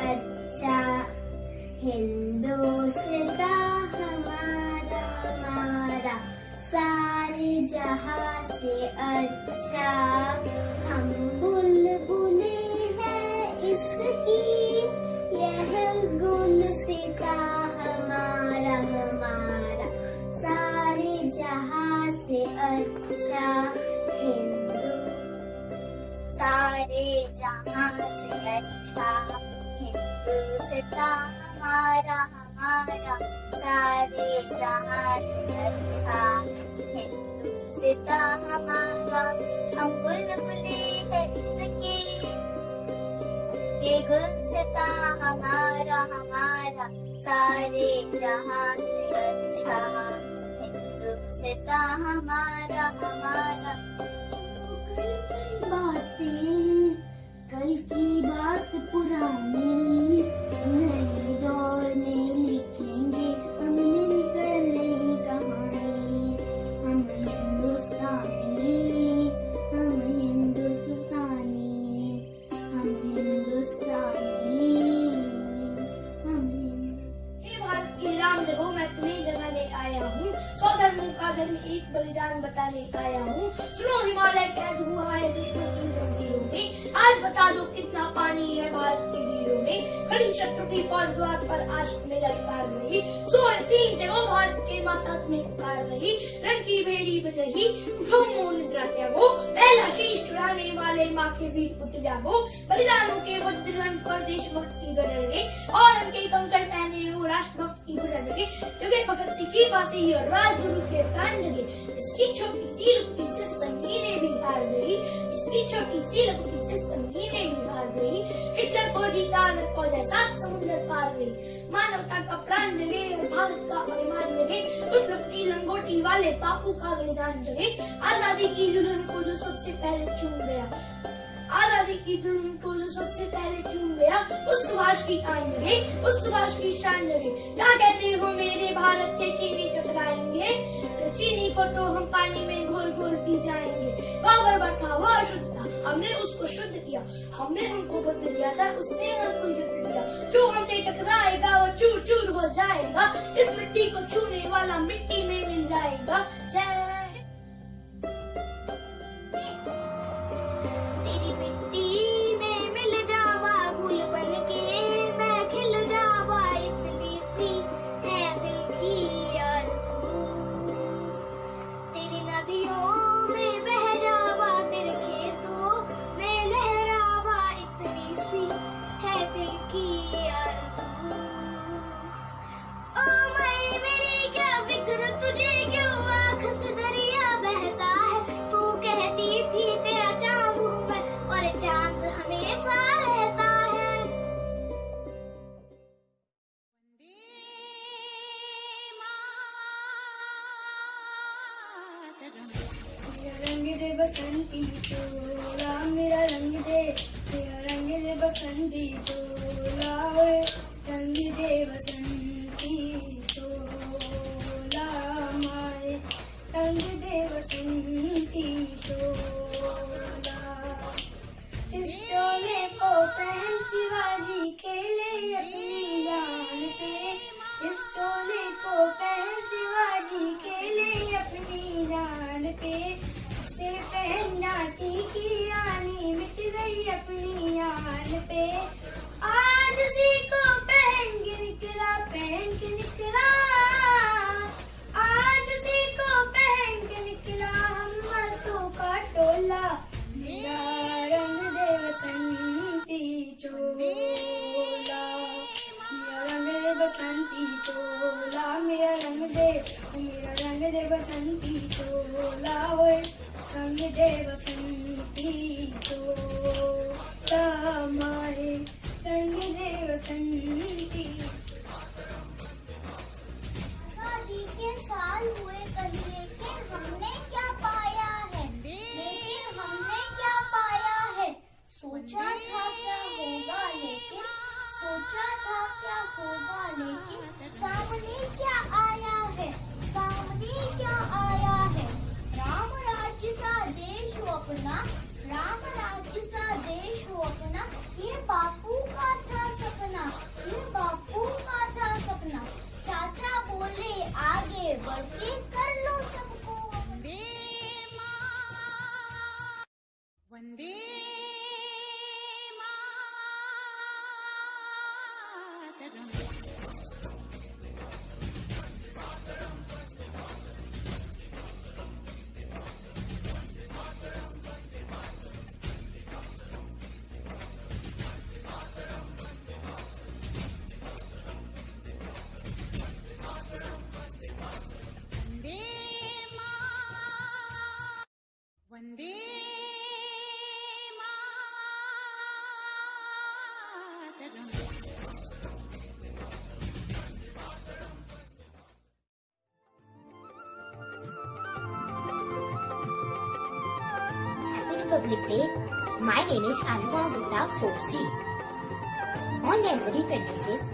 अच्छा, हिंदुस्तान हमारा हमारा सारे जहां से अच्छा। हम बुलबुले हैं इसकी, यह गुलसिता हमारा हमारा सारे जहां से अच्छा। सारे जहां से अच्छा, हिंदुस्तान हमारा हमारा सारे जहां से अच्छा। हिंदुस्तान हमारा, हम बुलबुले हैं इसकी, ये गुलसितां हमारा हमारा सारे जहां से अच्छा। हिंदुस्तान हमारा हमारा। कल की बात पुरानी, नए दौर में लिखेंगे हम मिलकर नई कहानी। हम हिंदुस्तानी, हम हिंदुस्तानी, हम हिंदुस्तानी, हम हे भारत की राम जगह मैं तुम्हें जगाने आया हूँ। 100 धर्मों का धर्म एक बलिदान बताने आया हूँ। सुनो हिमालय कैद हुआ है दुश्मन की जंजीरों में, आज बता दो कितना पानी है भारत की वीरों में। खड़ी शत्रु की फौज द्वार पर आज में ललकार रही, सोए सीन जगो भारत के माता तुम्हें पुकार रही। रण की भेड़ी बज रही, उठो मोह निद्रा त्यागो, पहला शीश चुराने वाले माँ के वीर पुत्र जागो। बलिदानों के वज्रगण पर देशभक्त की गरज रही, और उनके कंकड़ पहने वो राष्ट्रभक्त की भुजा जगे। क्योंकि भगत सिंह की फांसी और राजगुरु के प्राण जगे। इसकी छोटी सी लुकटी से संगीने भी हार गई, इसकी छोटी सी लुकटी से संगीने भी हार गई। हिटलर को जीता अगर फौज सात समुद्र पार गई। मानवता का प्राण जगे और भारत का अभिमान जगे, उस लुकटी लंगोटी वाले बापू का बलिदान जगे। आजादी की दुल्हन को जो सबसे पहले चूम गया, आजादी की दुल्हन को जो सबसे पहले चूम गया, उस सुभाष की आन जगे, उस सुभाष की शान जगे। क्या कहते हो मेरे भारत से चीनी टकराएंगे, चीनी को तो हम पानी में घोल घोल पी जाएंगे। वह बर्बाद था, वह अशुद्ध था, हमने उसको शुद्ध किया। हमने उनको बदल दिया था, उसने हमको युद्ध दिया। जो हमसे टकराएगा वो चूर चूर हो जाएगा, इस मिट्टी को छूने वाला मिट्टी में मिल जाएगा। जय तेरी मिट्टी में मिल जावा, गुल बन के मैं खिल जावा, इतनी सी है दिल की आरज़ू। तेरी नदियों में बह जावा, तेरे खेतों में लहरावा, इतनी सी है दिल की आरज़ू। ओ मेरी क्या फिक्र तुझे क्यों, आँख से दरिया बहता है। तू कहती थी तेरा चाँद हूँ मैं, और चाँद हमेशा रहता है। मेरा रंग दे बसंती चोला, मेरा रंग दे, मेरा रंग दे बसंती चोला, ओए रंग दे बसंती चोला, माए रंग दे बसंती चोला। जिस चोले को पहन शिवाजी खेले अपनी जान पे, जिस चोले को पहन शिवाजी खेले अपनी जान पे, उसे पहनना सीखी रानी मिट गई अपनी यान पे। आज उसी को पहन के निकला, पहन के निकला, आज उसी को पहन के निकला हम मस्तों का टोला। मेरा रंग दे बसंती चोला, मेरा रंग दे बसंती चोला, मेरा रंग दे, मेरा रंग दे बसंती चोला, ओए रंग दे बसंती चोला, माए रंग दे बसंती। आजादी के साल हुए कभी, लेकिन हमने क्या पाया है, लेकिन हमने क्या पाया है। सोचा था क्या होगा लेकिन, सोचा था क्या होगा लेकिन, सामने क्या आया है, सामने क्या आया है। राम राज्य सा देश वो अपना, राम वंदे Happy Republic Day. My name is Anupama Gupta 4C. On January 26th,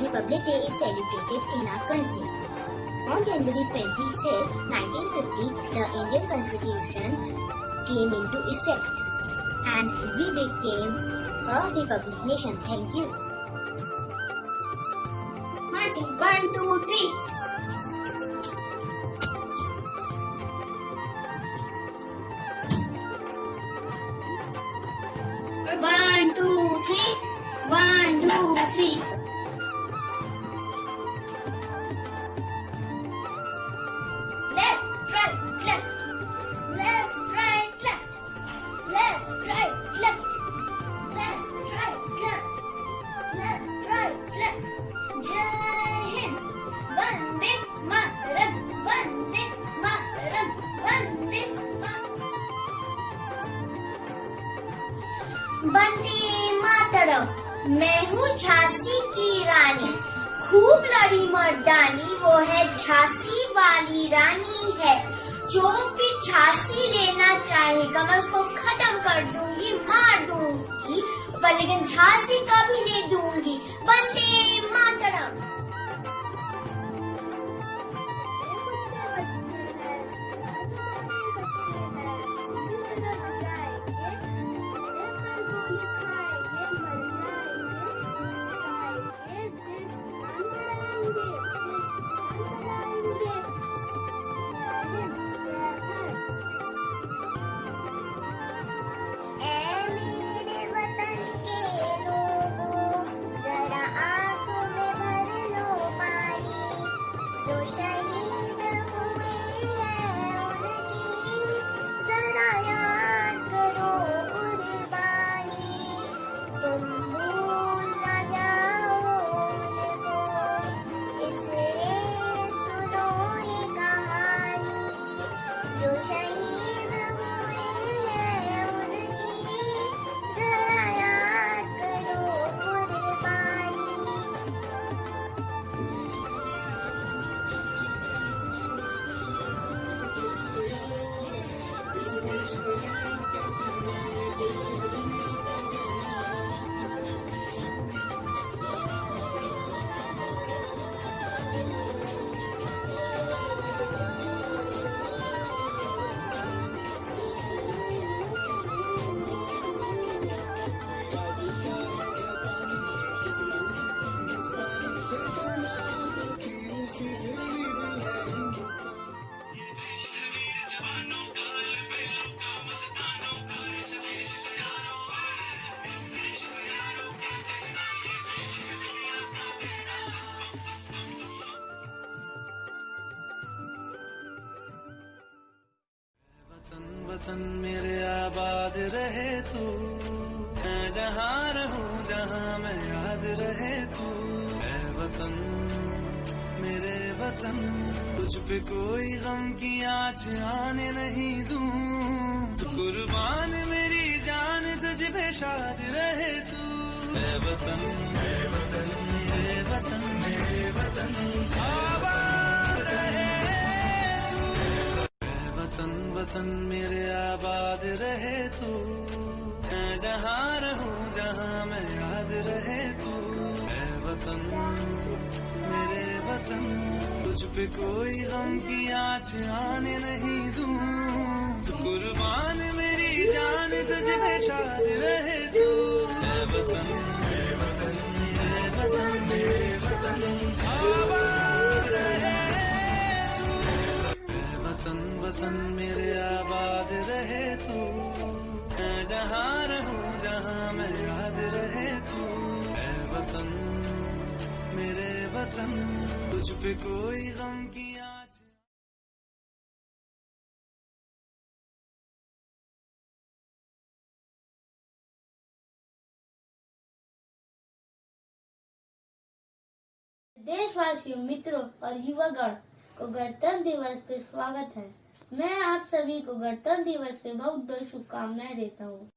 Republic Day is celebrated in our country. On January 26, 1950, the Indian Constitution came into effect and we became a republic nation. Thank you. Marching 1, 2, 3. One, two, three. 1, 2, 3. Left, right, left. Left, right, left. Left, right, left. Left, right, left. Left, right, left. Jai Hind. Vande Mataram. Vande Mataram. Vande Mataram. Vande Mataram. मैं हूँ झांसी की रानी, खूब लड़ी मर्दानी, वो है झांसी वाली रानी है। जो भी झांसी लेना चाहेगा मैं उसको खत्म कर दूंगी, मार दूंगी, पर लेकिन झांसी कभी नहीं दूंगी। वंदे मातरम। वतन मेरे आबाद रहे तू, मैं जहाँ रहूं जहाँ मैं याद रहे तू। ऐ वतन मेरे वतन, तुझ पे कोई गम की आँच आने नहीं दूं। कुर्बान मेरी जान तुझ पे शाद रहे तू। ऐ वतन मेरे वतन, मेरे वतन, मेरे वतन आबाद रहे तू। वतन वतन मेरे आबाद रहे तू, मैं जहाँ रहूं जहाँ मैं याद रहे तू। ऐ वतन मेरे वतन, तुझ पे कोई गम की आँच आने नहीं दूं। कुर्बान मेरी जान तुझ पे शाद रहे तू। ऐ वतन मेरे वतन, मेरे वतन, मेरे वतन आबाद रहे तू। वतन वतन मेरे आबाद रहे तू, मैं जहाँ रहूं जहाँ मैं याद रहे तू। ऐ वतन वतन, तुझ पे कोई गम की आँच। देशवासियों, मित्रों और युवागण को गणतंत्र दिवस पे स्वागत है। मैं आप सभी को गणतंत्र दिवस पे बहुत बहुत शुभकामनाएं देता हूँ।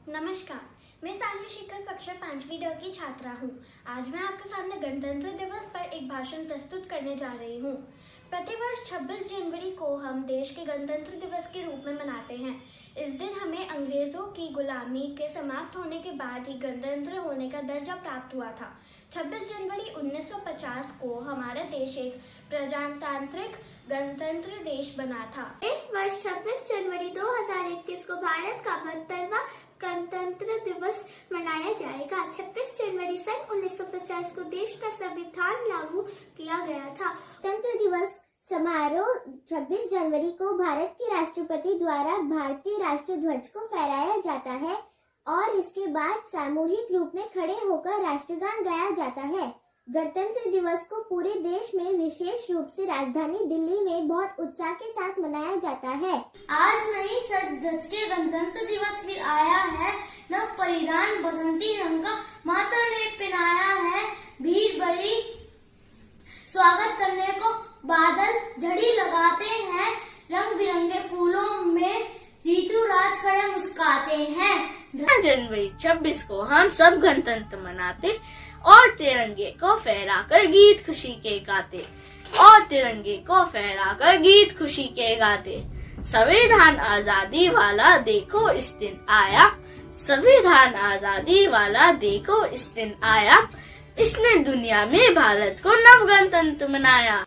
नमस्कार, मैं सान्वी शिखर कक्षा 5वीं ड की छात्रा हूँ। आज मैं आपके सामने गणतंत्र दिवस पर एक भाषण प्रस्तुत करने जा रही हूँ। प्रतिवर्ष 26 जनवरी को हम देश के गणतंत्र दिवस के रूप में मनाते हैं। इस दिन हमें अंग्रेजों की गुलामी के समाप्त होने के बाद ही गणतंत्र होने का दर्जा प्राप्त हुआ था। 26 जनवरी 1950 को हमारा देश एक प्रजातांत्रिक गणतंत्र देश बना था। इस वर्ष 26 जनवरी 2021 को भारत का 72वां गणतंत्र दिवस मनाया जाएगा। 26 जनवरी सन 1950 को देश का संविधान लागू किया गया था। गणतंत्र दिवस समारोह 26 जनवरी को भारत के राष्ट्रपति द्वारा भारतीय राष्ट्र ध्वज को फहराया जाता है और इसके बाद सामूहिक रूप में खड़े होकर राष्ट्रगान गाया जाता है। गणतंत्र दिवस को पूरे देश में विशेष रूप से राजधानी दिल्ली में बहुत उत्साह के साथ मनाया जाता है। आज नहीं सज धज के गणतंत्र दिवस फिर आया है। नव परिधान बसंती रंग का माता ने पहनाया है। भीड़ बड़ी स्वागत करने को बादल झड़ी लगाते हैं। रंग बिरंगे फूलों में ऋतुराज खड़े मुस्काते हैं। जनवरी 26 को हम सब गणतंत्र मनाते और तिरंगे को फहराकर गीत खुशी के गाते संविधान आजादी वाला देखो इस दिन आया, संविधान आजादी वाला देखो इस दिन आया, इसने दुनिया में भारत को नव गणतंत्र मनाया।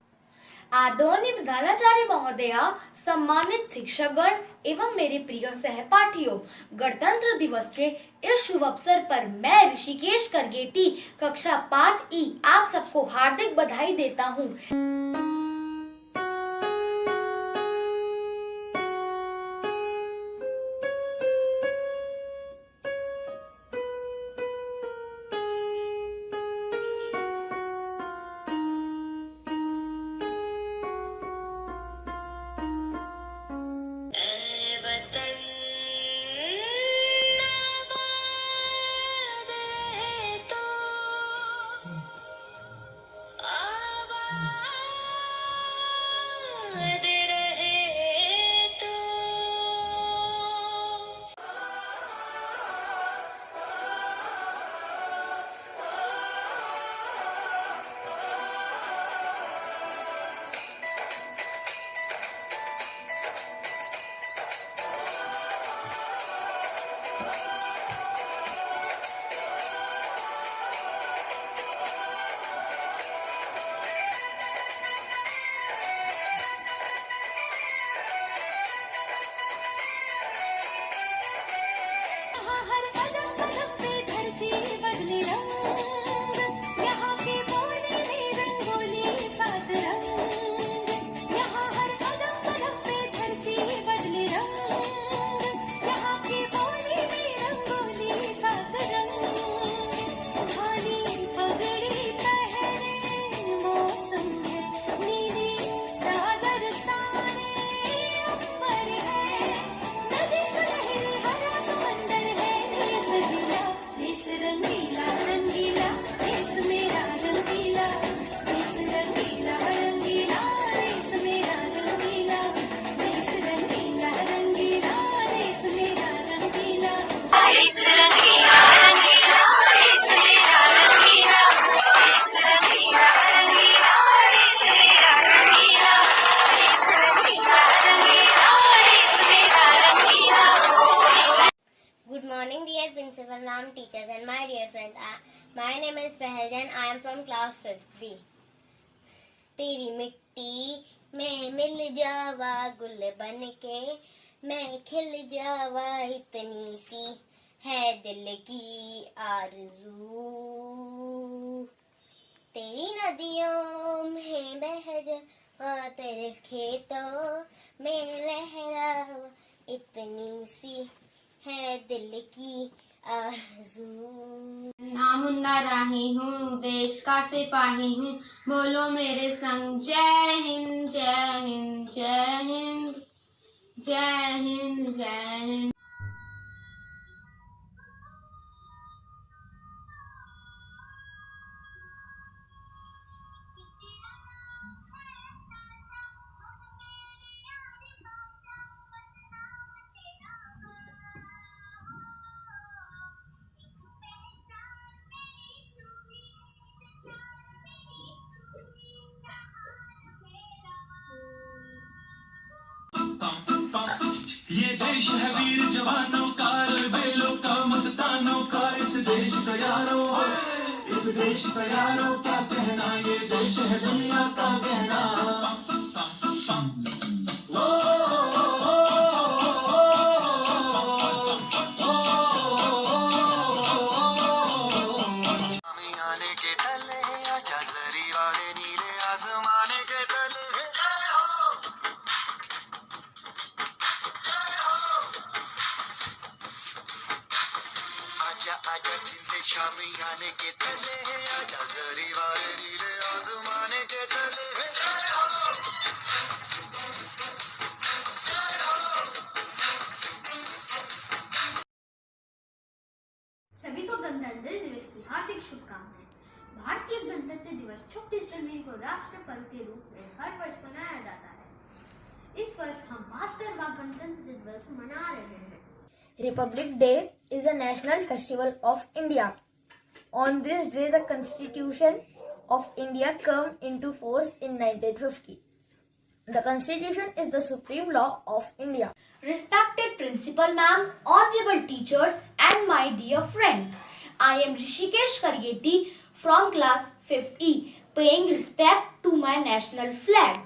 आदरणीय प्रधानाचार्य महोदया, सम्मानित शिक्षकगण एवं मेरे प्रिय सहपाठियों, गणतंत्र दिवस के इस शुभ अवसर पर मैं ऋषिकेश करगेटी कक्षा 5E आप सबको हार्दिक बधाई देता हूँ। Principal, ma'am, teachers, and my dear friend. My name is Pahaljan. I am from class 5th B. तेरी मिट्टी में मिल जावा गुल बन के, मैं खिल जावा इतनी सी है दिल की आरज़ू। तेरी नदियों में बह जावा, तेरे खेतों में लहरावा इतनी सी है दिल की नामुन्ना राही हूँ, देश का सिपाही हूँ, बोलो मेरे संग जय हिंद जय हिंद जय हिंद जय हिंद जय हिंद। ये देश है वीर जवानों का, बेलों का, मस्तानों का, इस देश का यारों, इस देश का यारों क्या कहना, ये देश है दुनिया का कहना। आने के तले आजा जरी वाले नीले आसमाने के तले, आजा आजा जिंदे शामी आने के तले, आजा जरी वाले नीले आसमाने के तले। सभी को गणतंत्र दिवस की हार्दिक शुभकामनाएं। भारतीय गणतंत्र दिवस 26 जनवरी को राष्ट्र पर्व के रूप में हर वर्ष मनाया जाता है। इस वर्ष हम 72वां गणतंत्र दिवस मना रहे हैं। Republic Day is a national festival of India. On this day, the Constitution of India came into force in 1950. The Constitution is the supreme law of India. Respected Principal Ma'am, Honorable Teachers and my dear friends, I am Rishikesh Karyeti from class 5th E, paying respect to my national flag.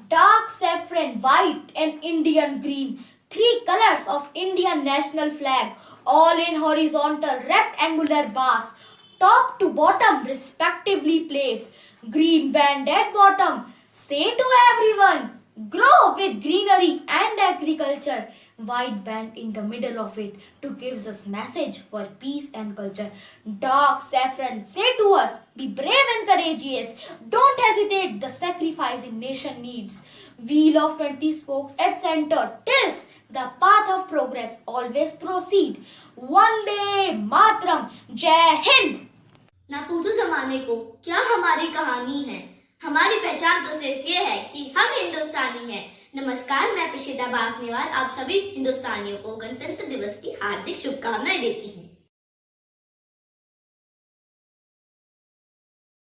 Dark saffron, white and Indian green, three colors of Indian national flag, all in horizontal rectangular bars, top to bottom respectively placed. Green band at bottom, say to everyone, grow with greenery and agriculture. White band in the middle of it to gives us message for peace and culture. Dark saffron, say to us, be brave and courageous. Don't hesitate, the sacrifice in nation needs. Wheel of 20 spokes at center tilts the path of progress. Always proceed. Vande Mataram, Jai Hind. ना पूछो जमाने को क्या हमारी कहानी है, हमारी पहचान तो सिर्फ ये है कि हम हिंदुस्तानी हैं। नमस्कार, मैं प्रशिता बासनेवाल आप सभी हिंदुस्तानियों को गणतंत्र दिवस की हार्दिक शुभकामनाएं देती हूँ।